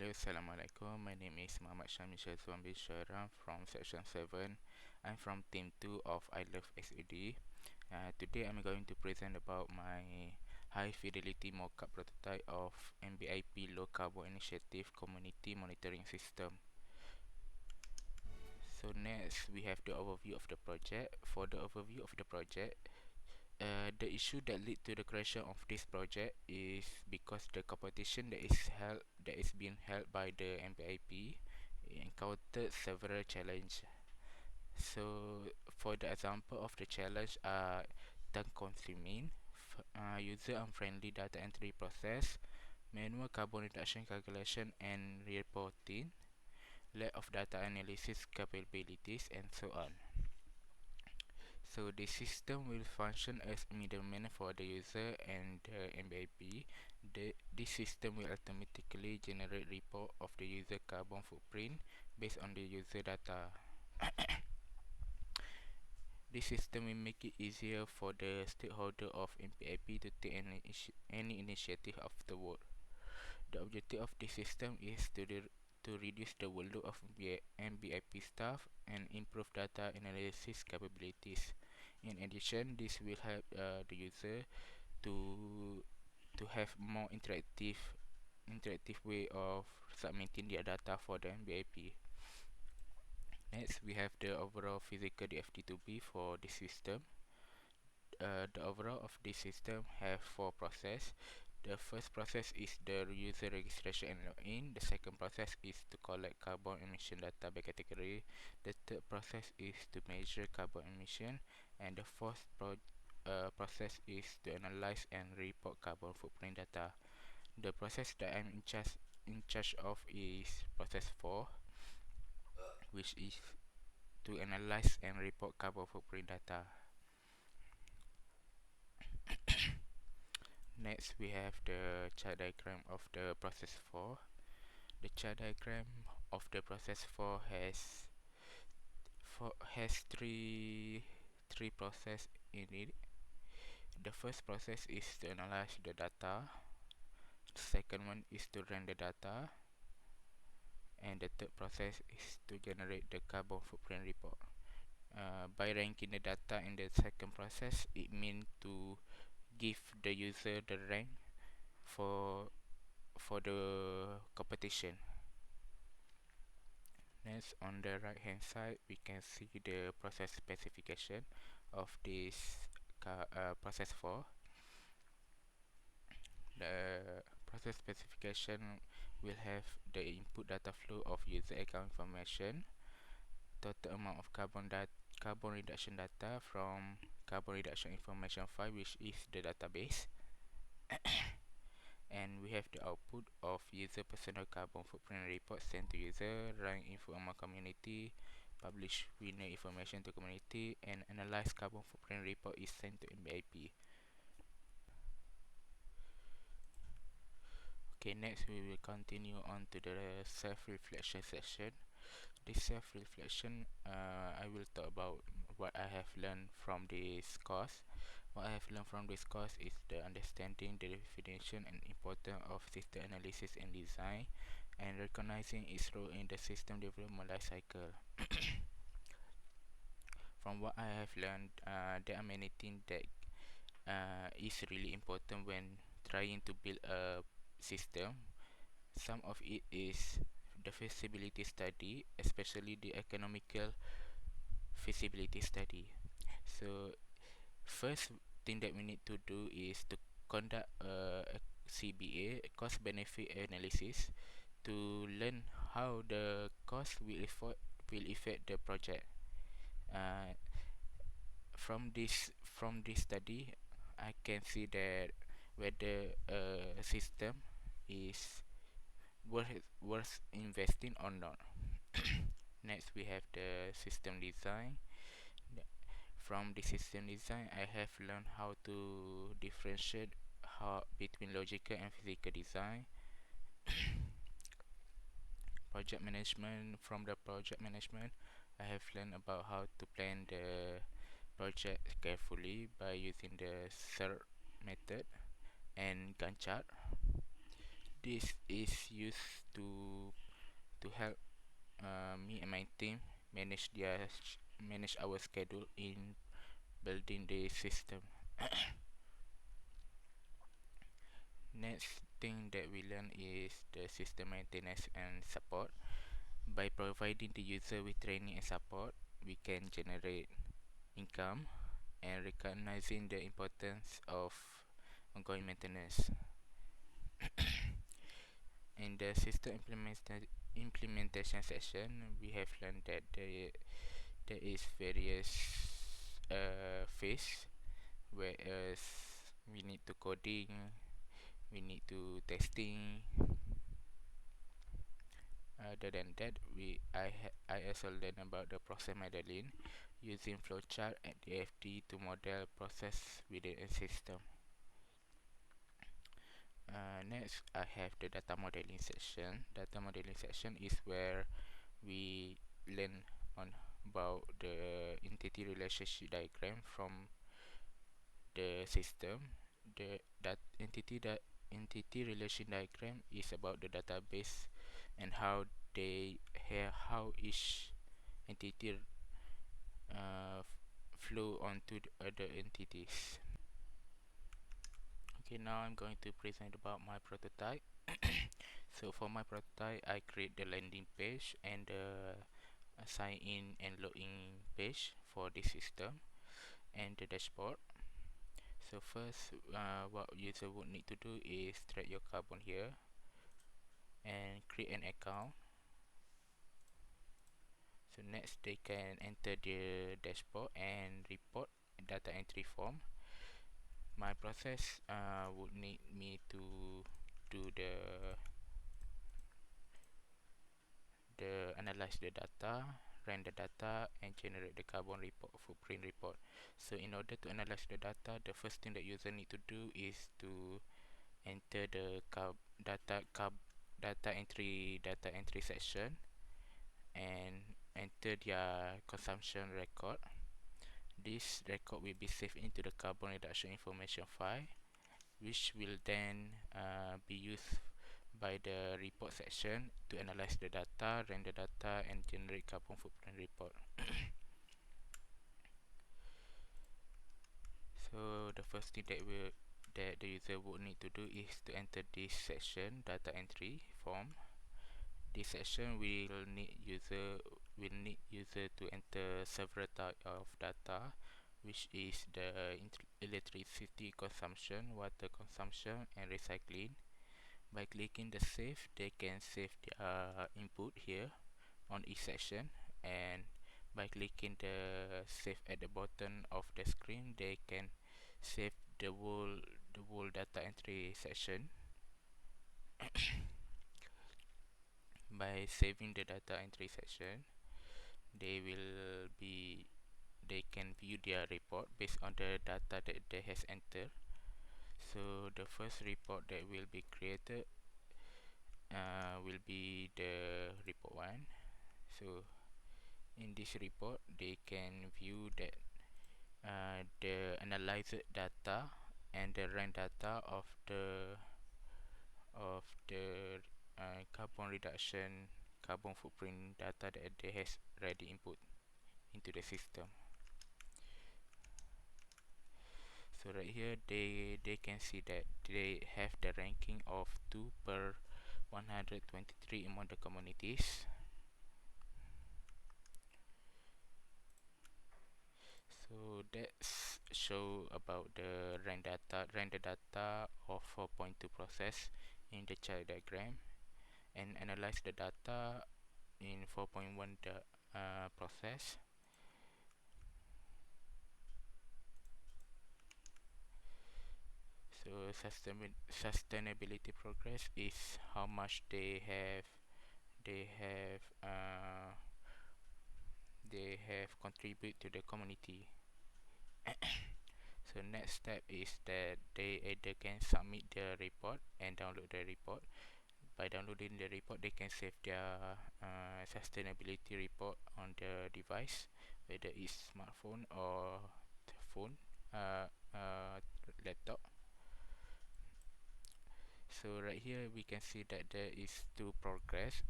Hello, Assalamualaikum. My name is Muhammad Syamil Syazwan bin Syairam from Section 7. I'm from Team 2 of I Love SAD. Today I'm going to present about my high fidelity mockup prototype of MBIP Low Carbon Initiative Community Monitoring System. So next we have the overview of the project. For the overview of the project, the issue that led to the creation of this project is because the competition that is being held by the MBIP encountered several challenges. So for the example of the challenge are time consuming, user unfriendly data entry process, manual carbon reduction calculation and reporting, lack of data analysis capabilities, and so on. So the system will function as middleman for the user and the MBIP. This system will automatically generate report of the user carbon footprint based on the user data. This system will make it easier for the stakeholder of MBIP to take any initiative afterward. The objective of this system is to reduce the workload of MBIP staff and improve data analysis capabilities. In addition, this will help the user to have more interactive way of submitting their data for the MBIP. Next, we have the overall physical DFT2B for this system. The overall of this system have four processes. The first process is the user registration and login. The second process is to collect carbon emission data by category. The third process is to measure carbon emission, and the fourth process is to analyze and report carbon footprint data. The process that I'm in charge of is process 4, which is to analyze and report carbon footprint data. Next, we have the chart diagram of the process 4. The chart diagram of the process 4 has three process in it. The first process is to analyze the data. The second one is to run the data, and the third process is to generate the carbon footprint report. By ranking the data in the second process, it means to give the user the rank for the competition. Next, on the right hand side, we can see the process specification of this process 4. The process specification will have the input data flow of user account information, total amount of carbon reduction data from carbon reduction information file, which is the database, and we have the output of user personal carbon footprint report sent to user, rank info among community, publish winner information to community, and analyze carbon footprint report is sent to MBIP. Okay, next we will continue on to the self-reflection session. This self-reflection, I will talk about what I have learned from this course. What I have learned from this course is the understanding the definition and importance of system analysis and design, and recognizing its role in the system development life cycle. From what I have learned, there are many things that is really important when trying to build a system. Some of it is the feasibility study, especially the economical feasibility study. So first thing that we need to do is to conduct a CBA, cost benefit analysis, to learn how the cost will affect the project. Uh, from this study, I can see that whether a system is worth investing or not. Next, we have the system design. From the system design, I have learned how to differentiate between logical and physical design. Project management. From the project management, I have learned about how to plan the project carefully by using the SERT method and Gantt chart. This is used to help me and my team manage our schedule in building the system. Next thing that we learn is the system maintenance and support. By providing the user with training and support, we can generate income and recognizing the importance of ongoing maintenance. In the system implementation session, we have learned that there is various phase, whereas we need to coding, we need to testing. Other than that, I also learned about the process modeling using flowchart and DFT to model process within a system. Next, I have the data modeling section. Data modeling section is where we learn on about the entity relationship diagram from the system. The that entity relation diagram is about the database and how each entity flow onto the other entities. Okay, now I'm going to present about my prototype. So for my prototype, I create the landing page and the sign in and login page for this system and the dashboard. So first, what user would need to do is drag your carbon here and create an account. So next, they can enter the dashboard and report data entry form. My process would need me to do the analyze the data, run the data, and generate the carbon report footprint report. So in order to analyze the data, the first thing that user need to do is to enter the data entry section and enter their consumption record. This record will be saved into the carbon reduction information file, which will then be used by the report section to analyze the data, run the data, and generate carbon footprint report. So the first thing that the user would need to do is to enter this section, data entry form. This section will need user to enter several types of data, which is the electricity consumption, water consumption, and recycling. By clicking the save, they can save their input here on each section, and by clicking the save at the bottom of the screen, they can save the whole data entry section. By saving the data entry section, they can view their report based on the data that they has entered. So the first report that will be created will be the report 1. So in this report, they can view that the analyzed data and the run data of the carbon reduction, carbon footprint data that they has already input into the system. So right here, they can see that they have the ranking of 2 per 123 among the communities. So that's show about the render data of 4.2 process in the chart diagram, and analyze the data in 4.1 process. So sustainability progress is how much they have contributed to the community. So next step is that they either can submit the report and download the report. By downloading the report, they can save their sustainability report on the device, whether it's smartphone or phone, laptop. So right here we can see that there is two progress.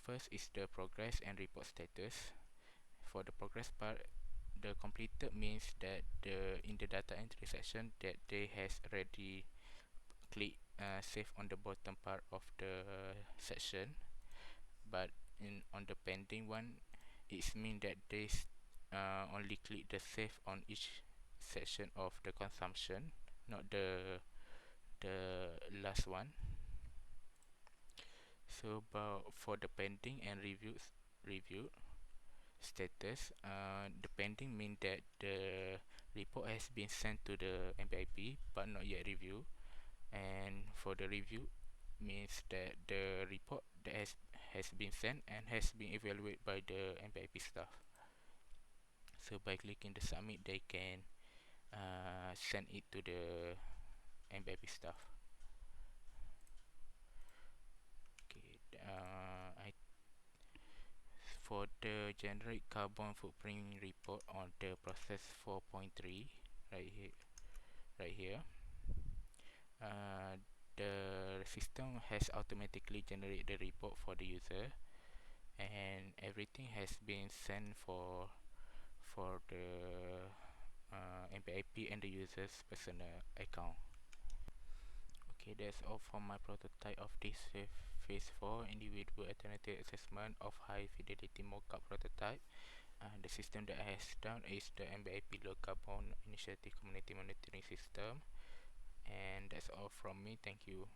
First is the progress and report status. For the progress part, the completed means that in the data entry section that they has already click save on the bottom part of the section, but in on the pending one, it means that they only click the save on each section of the consumption, not the last one. So about for the pending and review status, the pending mean that the report has been sent to the MBIP but not yet reviewed, and for the review means that the report that has been sent and has been evaluated by the MBIP staff. So by clicking the submit, they can send it to the MBIP staff. Okay, for the generate carbon footprint report on the process 4.3, right here, uh, the system has automatically generated the report for the user, and everything has been sent for the MPIP and the user's personal account. Okay, that's all for my prototype of this phase 4 individual alternative assessment of high fidelity mockup prototype. The system that I has done is the MBIP low carbon initiative community monitoring system, and that's all from me. Thank you.